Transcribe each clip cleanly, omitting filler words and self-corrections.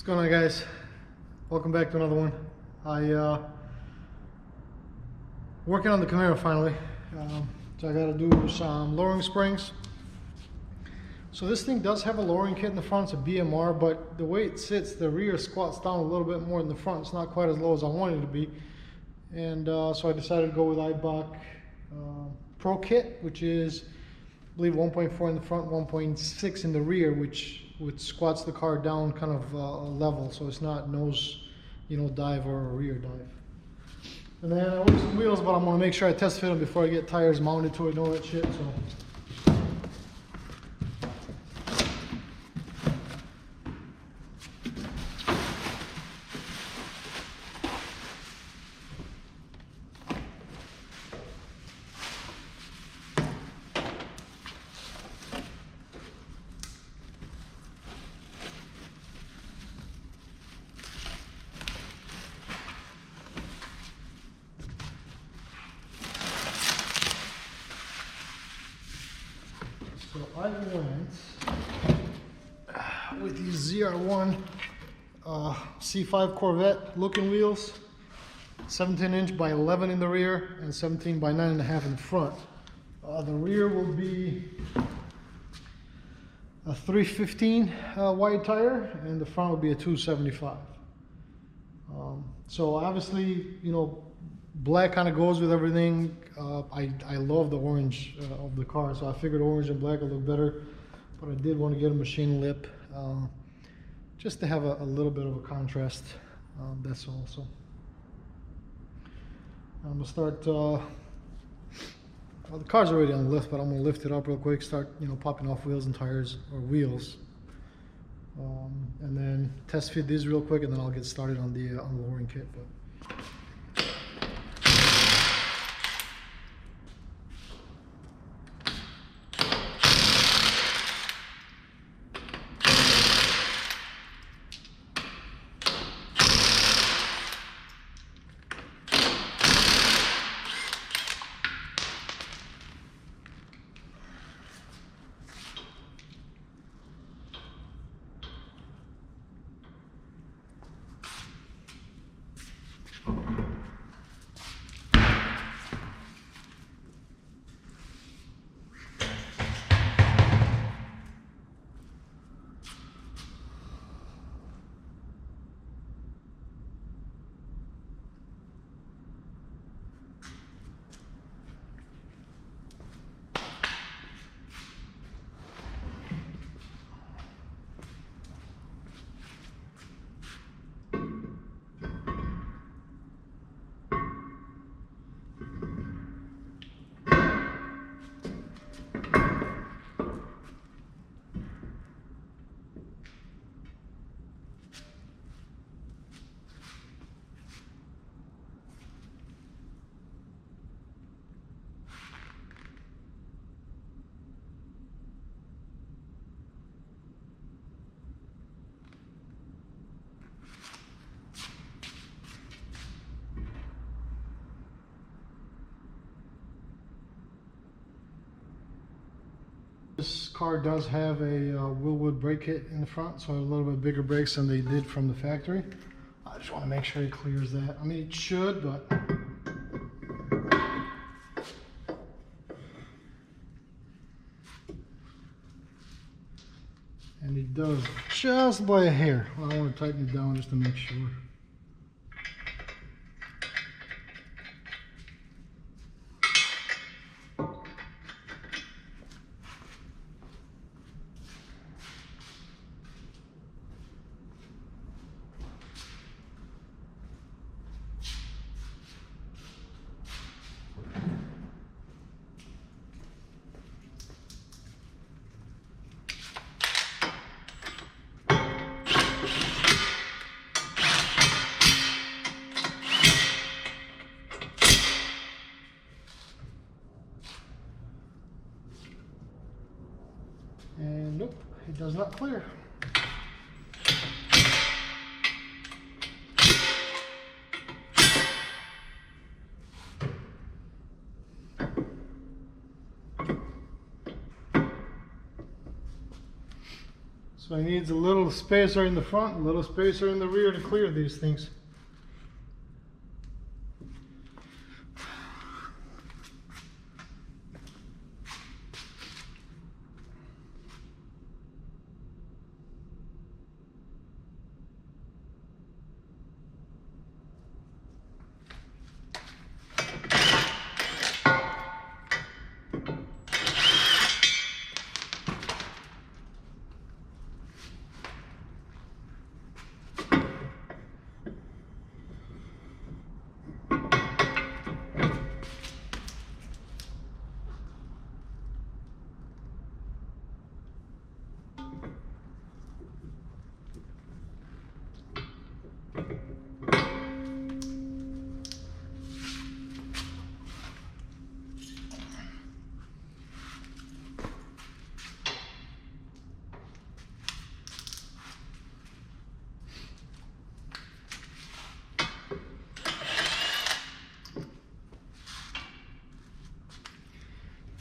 going on, guys? Welcome back to another one. Working on the Camaro finally. So I got to do some lowering springs. So this thing does have a lowering kit in the front. It's a BMR, but the way it sits, the rear squats down a little bit more than the front. It's not quite as low as I wanted it to be. And so I decided to go with Eibach Pro Kit, which is, I believe, 1.4 in the front, 1.6 in the rear, which squats the car down kind of level, so it's not nose, dive or a rear dive. And then I ordered some wheels, but I'm gonna make sure I test fit them before I get tires mounted to it and all that shit. So. So I went with these ZR1 C5 Corvette looking wheels, 17" by 11 in the rear and 17" by 9.5 in the front. The rear will be a 315 wide tire, and the front will be a 275. So obviously, black kind of goes with everything. I love the orange of the car, so I figured orange and black would look better, but I did want to get a machine lip just to have a little bit of a contrast. That's all. So I'm gonna start. Well, the car's already on the lift, but I'm gonna lift it up real quick. Start, popping off wheels and tires, or wheels, and then test fit these real quick, and then I'll get started on the lowering kit. But this car does have a Willwood brake kit in the front, so a little bit bigger brakes than they did from the factory. I just want to make sure it clears that. I mean, it should, but and it does just by a hair. Well, I want to tighten it down just to make sure. And nope, it does not clear. So it needs a little spacer in the front, a little spacer in the rear to clear these things.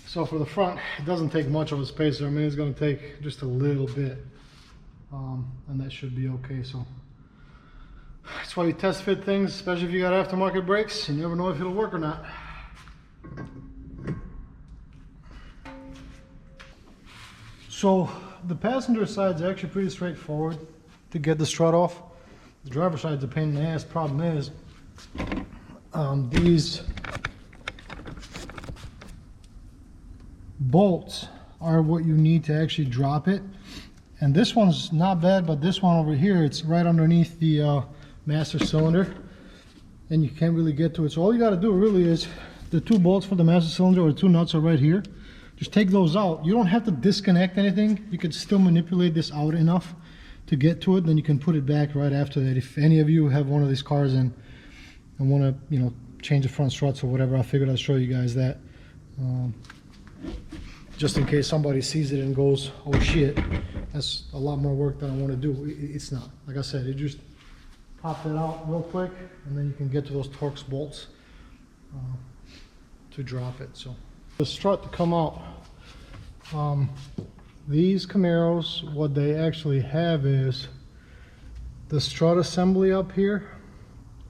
So for the front, it doesn't take much of a spacer. I mean, it's going to take just a little bit, and that should be okay. So that's why you test fit things, especially if you got aftermarket brakes. You never know if it'll work or not. So the passenger side is actually pretty straightforward to get the strut off. The driver's side is a pain in the ass. Problem is, these bolts are what you need to actually drop it, and this one's not bad, but this one over here, it's right underneath the master cylinder and you can't really get to it. So all you got to do really is the two bolts for the master cylinder, or two nuts, are right here. Just take those out. You don't have to disconnect anything. You can still manipulate this out enough to get to it, then you can put it back right after that. If any of you have one of these cars and want to, you know, change the front struts or whatever, I figured I'd show you guys that. Just in case somebody sees it and goes, oh shit, that's a lot more work than I want to do. It's not. Like I said, you just pop that out real quick and then you can get to those Torx bolts to drop it. So the strut to come out, these Camaros, what they actually have is the strut assembly up here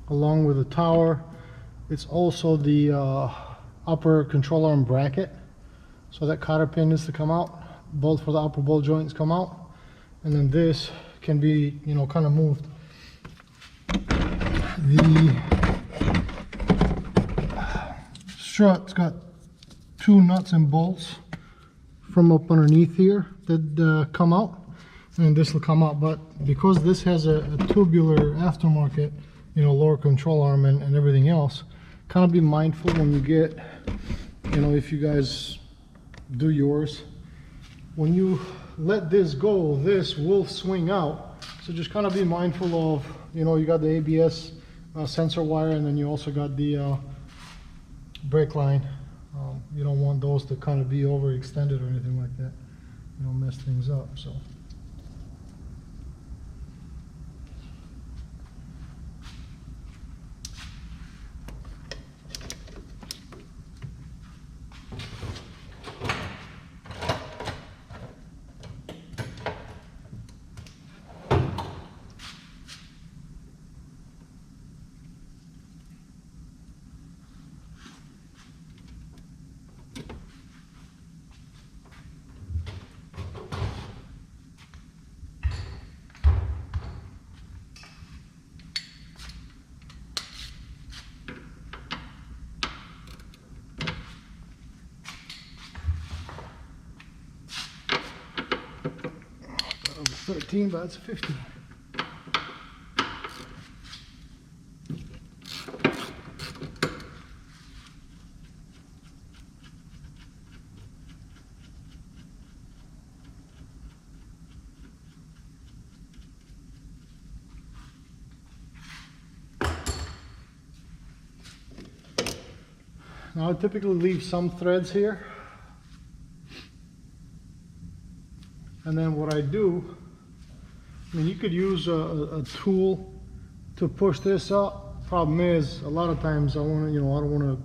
along with the tower. It's also the upper control arm bracket. So that cotter pin is to come out, both for the upper ball joints come out, and then this can be, you know, kind of moved. The strut's got two nuts and bolts from up underneath here that come out, and this will come out. But because this has a tubular aftermarket, you know, lower control arm and everything else, kind of be mindful when you get, you know, if you guys do yours, when you let this go, this will swing out. So just kind of be mindful of, you know, you got the ABS sensor wire, and then you also got the brake line. You don't want those to kind of be overextended or anything like that. You know, mess things up. So that was 13, but it's 15. Now I typically leave some threads here, and then what I do, I mean, you could use a tool to push this up. Problem is, a lot of times I want to, you know, I don't want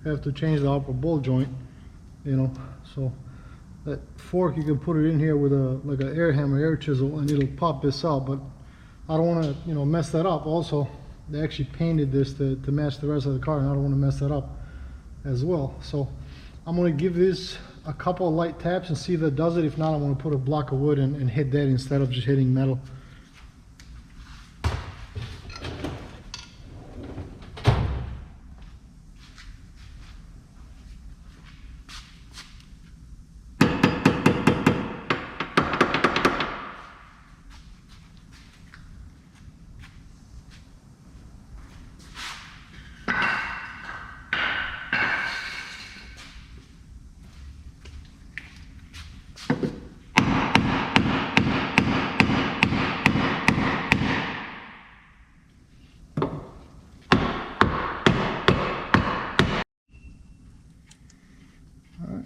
to have to change the upper bolt joint, you know, so that fork, you can put it in here with a like an air hammer, air chisel, and it'll pop this out. But I don't want to, you know, mess that up. Also, they actually painted this to match the rest of the car, and I don't want to mess that up as well. So I'm going to give this a couple of light taps and see if it does it. If not, I'm going to put a block of wood and hit that instead of just hitting metal.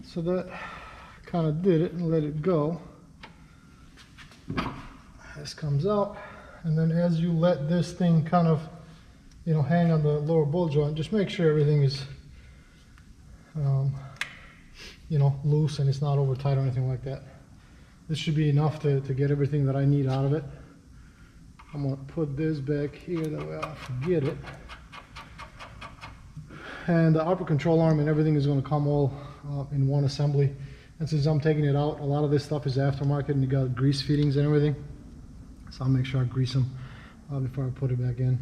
So that kind of did it, and let it go. This comes out, and then as you let this thing kind of, you know, hang on the lower bolt joint, just make sure everything is, you know, loose and it's not over tight or anything like that. This should be enough to get everything that I need out of it. I'm going to put this back here, that way I don't forget it. And the upper control arm and everything is going to come all in one assembly. And since I'm taking it out, a lot of this stuff is aftermarket and you got grease fittings and everything. So I'll make sure I grease them before I put it back in.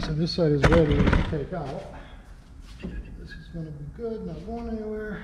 So this side is ready to take out. This is going to be good, not going anywhere.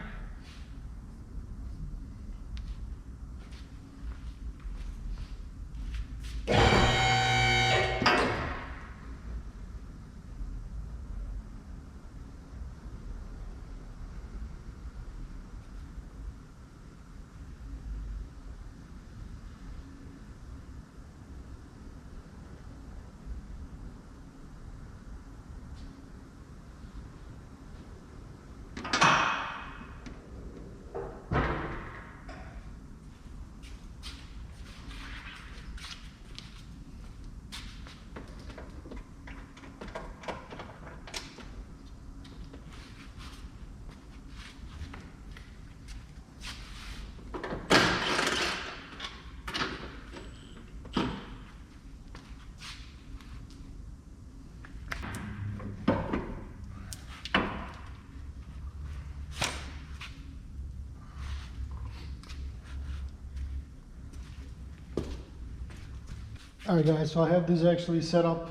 Alright guys, so I have these actually set up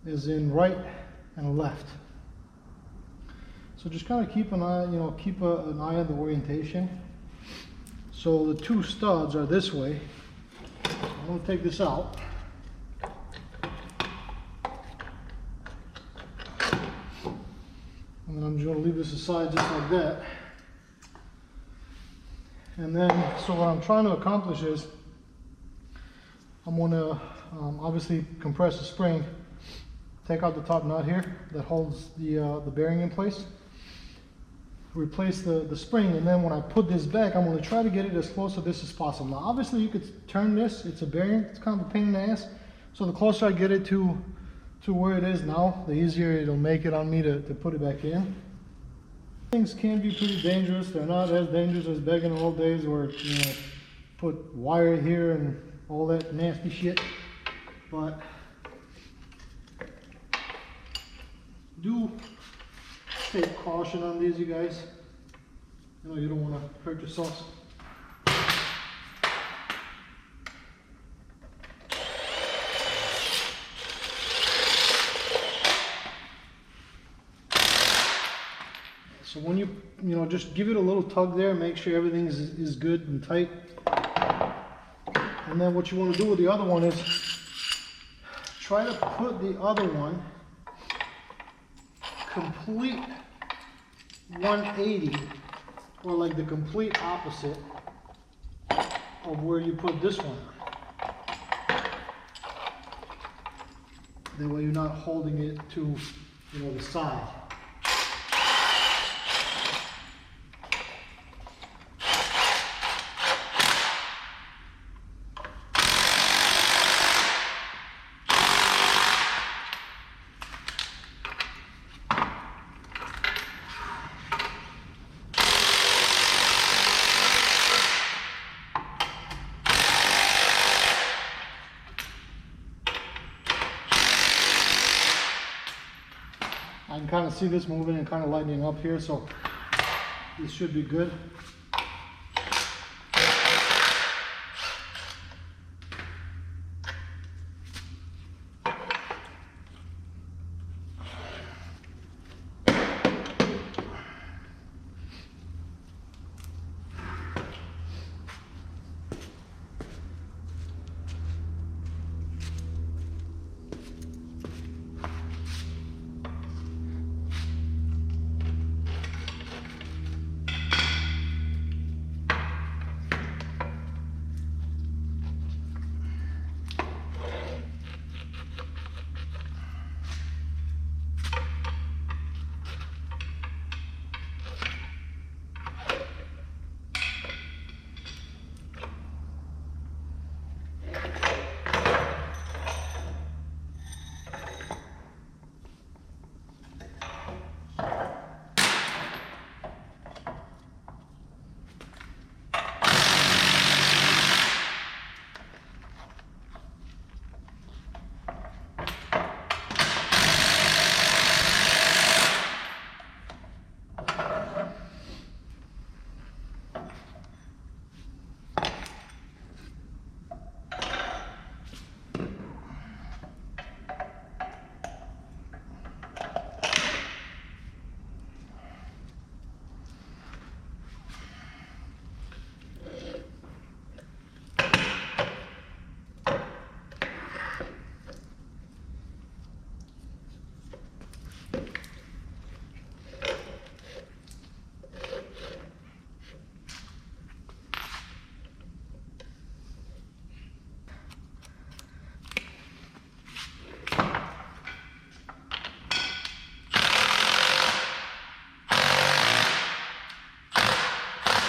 as in right and left. So just kind of keep an eye, you know, keep an eye on the orientation. So the two studs are this way. I'm going to take this out. And then I'm just going to leave this aside just like that. And then, so what I'm trying to accomplish is, I'm going to obviously compress the spring, take out the top nut here that holds the bearing in place. replace the spring, and then when I put this back, I'm going to try to get it as close to this as possible. Now obviously you could turn this, it's a bearing, it's kind of a pain in the ass, so the closer I get it to where it is now, the easier it'll make it on me to put it back in. Things can be pretty dangerous. They're not as dangerous as back in the old days where, you know, put wire here and all that nasty shit, but do take caution on these, you guys. You know, you don't want to hurt yourselves. So when you know, just give it a little tug there, make sure everything is good and tight. And then what you want to do with the other one is try to put the other one complete 180, or like the complete opposite of where you put this one. That way you're not holding it to, you know, the side. I can kind of see this moving and kind of lightening up here, so this should be good.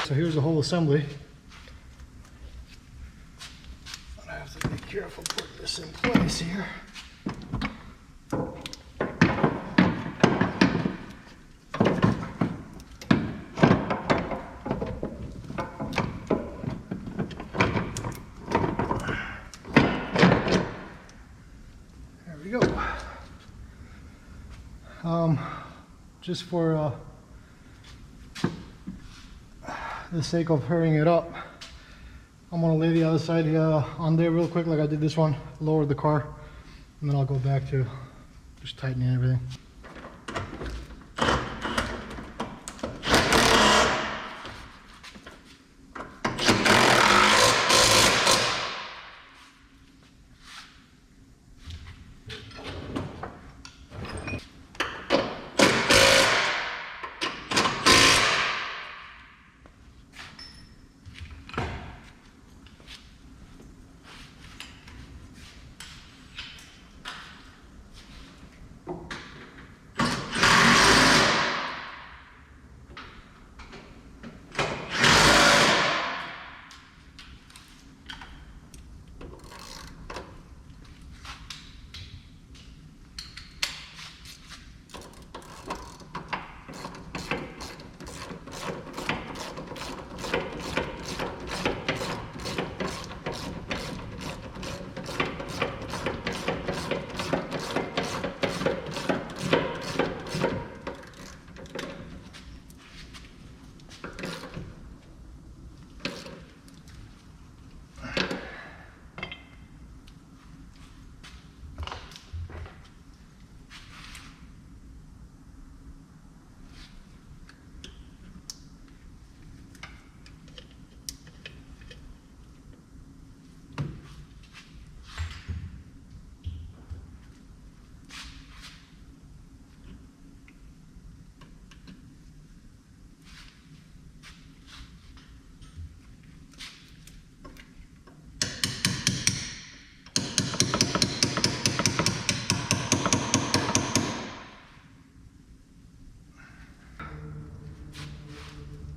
So here's the whole assembly. I have to be careful putting this in place here. There we go. Just for the sake of hurrying it up, I'm gonna lay the other side on there real quick like I did this one, lower the car, and then I'll go back to just tightening everything.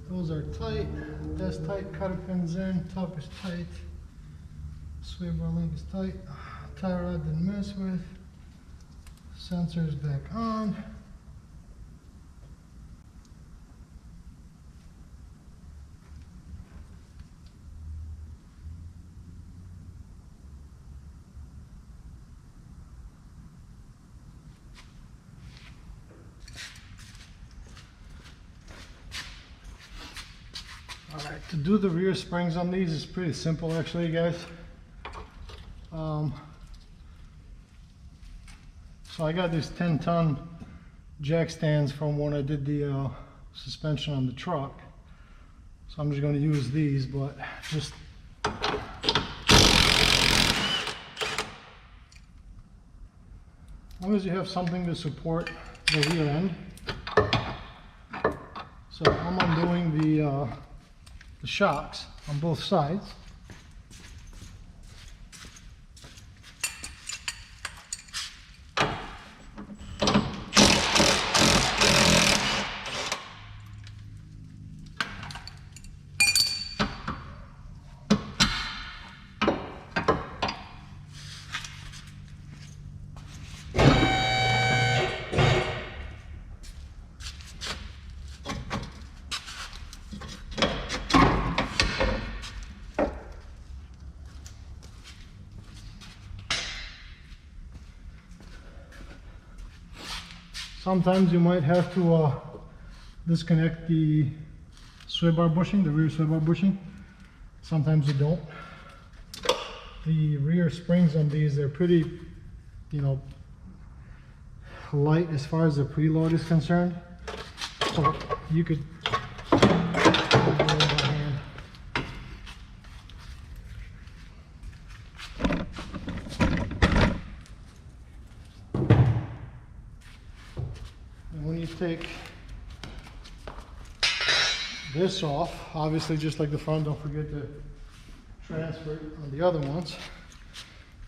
Those are tight. That's tight. Cutter pins in. Top is tight. Sway bar link is tight. Tie rod didn't mess with. Sensors back on. Alright, to do the rear springs on these is pretty simple actually, guys. So I got these 10-ton jack stands from when I did the suspension on the truck. So I'm just going to use these, but just as long as you have something to support the rear end. So I'm undoing the shocks on both sides. Sometimes you might have to disconnect the sway bar bushing, the rear sway bar bushing. Sometimes you don't. The rear springs on these, they're pretty, you know, light as far as the preload is concerned. So you could take this off, obviously just like the front, don't forget to transfer it on the other ones.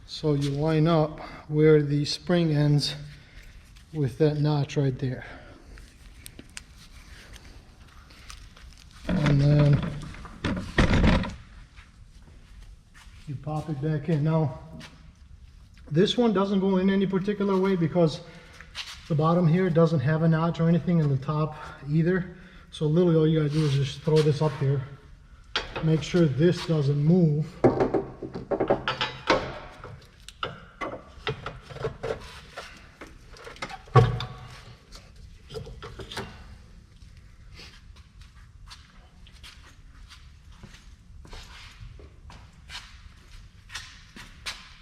So you line up where the spring ends with that notch right there. And then you pop it back in. Now, this one doesn't go in any particular way because the bottom here doesn't have a notch or anything, in the top either. So literally all you gotta do is just throw this up here. Make sure this doesn't move.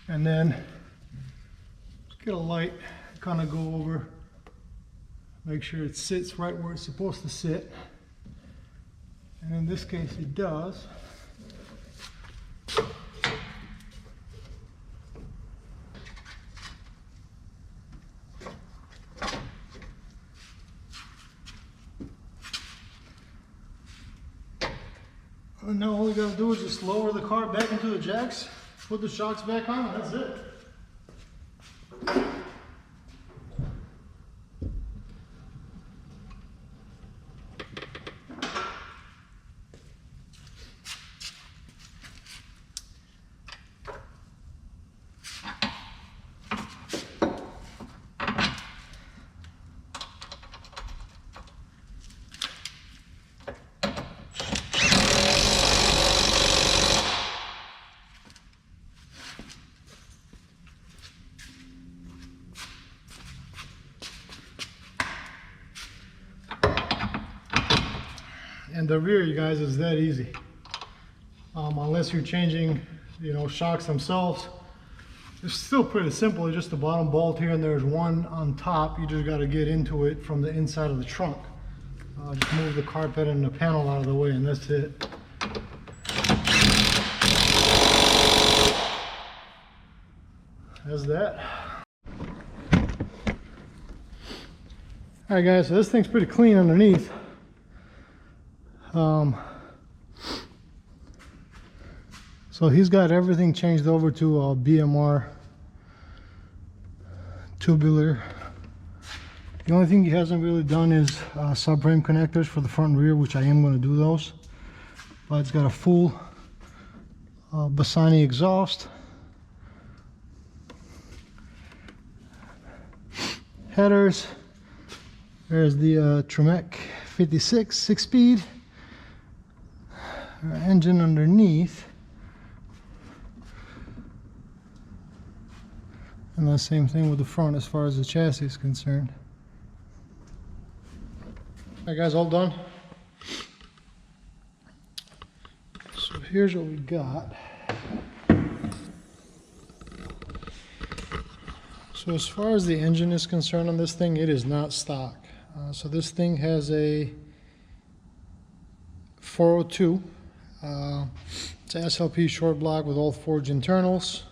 And then just get a light, kind of go over. Make sure it sits right where it's supposed to sit. And in this case it does. And now all you gotta do is just lower the car back into the jacks, put the shocks back on, and that's it. And the rear, you guys, is that easy. Unless you're changing, you know, shocks themselves. It's still pretty simple. It's just the bottom bolt here, and there's one on top. You just got to get into it from the inside of the trunk. Just move the carpet and the panel out of the way, and that's it. That's that. All right, guys, so this thing's pretty clean underneath. So he's got everything changed over to a BMR tubular The only thing he hasn't really done is subframe connectors for the front and rear, which I am going to do those. But it's got a full Bassani exhaust, headers. There's the Tremec 56 6-speed. Engine underneath, and the same thing with the front as far as the chassis is concerned. Alright guys, all done. So here's what we got. So as far as the engine is concerned on this thing, it is not stock. So this thing has a 402. It's an SLP short block with all forged internals,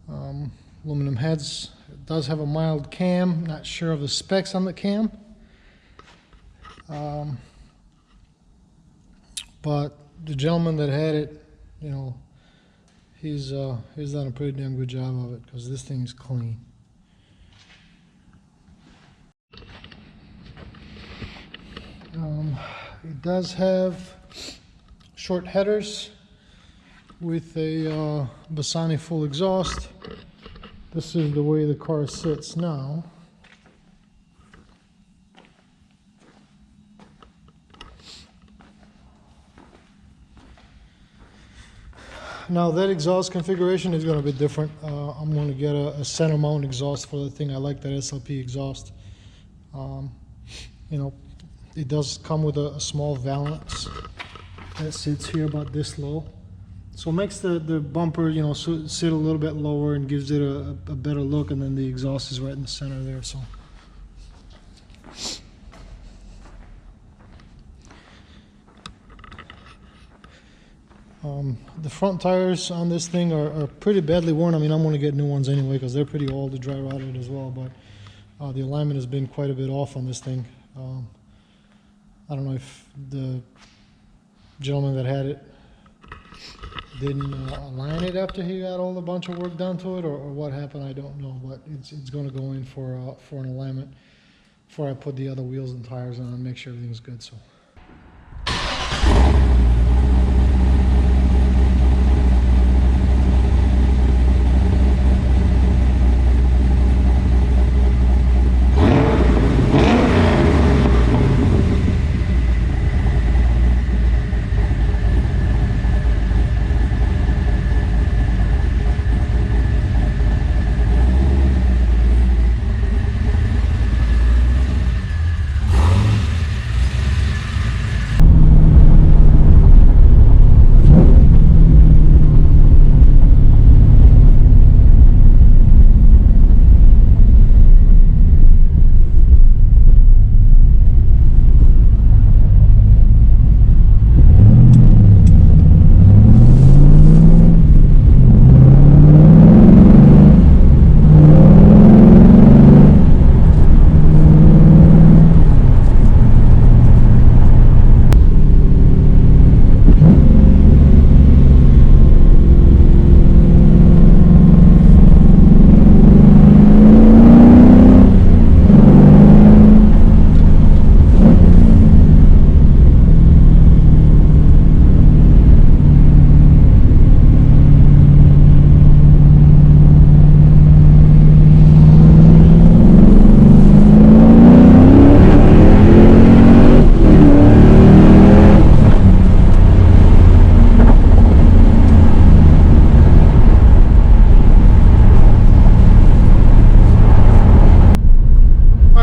aluminum heads. It does have a mild cam. Not sure of the specs on the cam, but the gentleman that had it, you know, he's done a pretty damn good job of it, because this thing is clean. It does have short headers with a Bassani full exhaust. This is the way the car sits now. Now that exhaust configuration is going to be different. I'm going to get a center mount exhaust for the thing. I like that SLP exhaust. You know, it does come with a small valance that sits here about this low, so it makes the bumper, you know, sit a little bit lower and gives it a better look, and then the exhaust is right in the center there. So the front tires on this thing are pretty badly worn. I mean, I'm going to get new ones anyway because they're pretty old, to dry rotted as well, but the alignment has been quite a bit off on this thing. I don't know if the gentleman that had it didn't align it after he got a bunch of work done to it, or what happened, I don't know, but it's going to go in for an alignment before I put the other wheels and tires on and make sure everything's good. So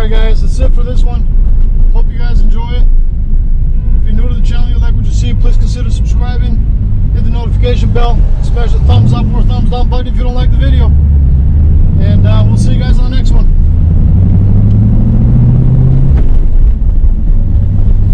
guys, that's it for this one. Hope you guys enjoy it. If you're new to the channel, you like what you see, please consider subscribing. Hit the notification bell. Smash the thumbs up or thumbs down button if you don't like the video. And we'll see you guys on the next one.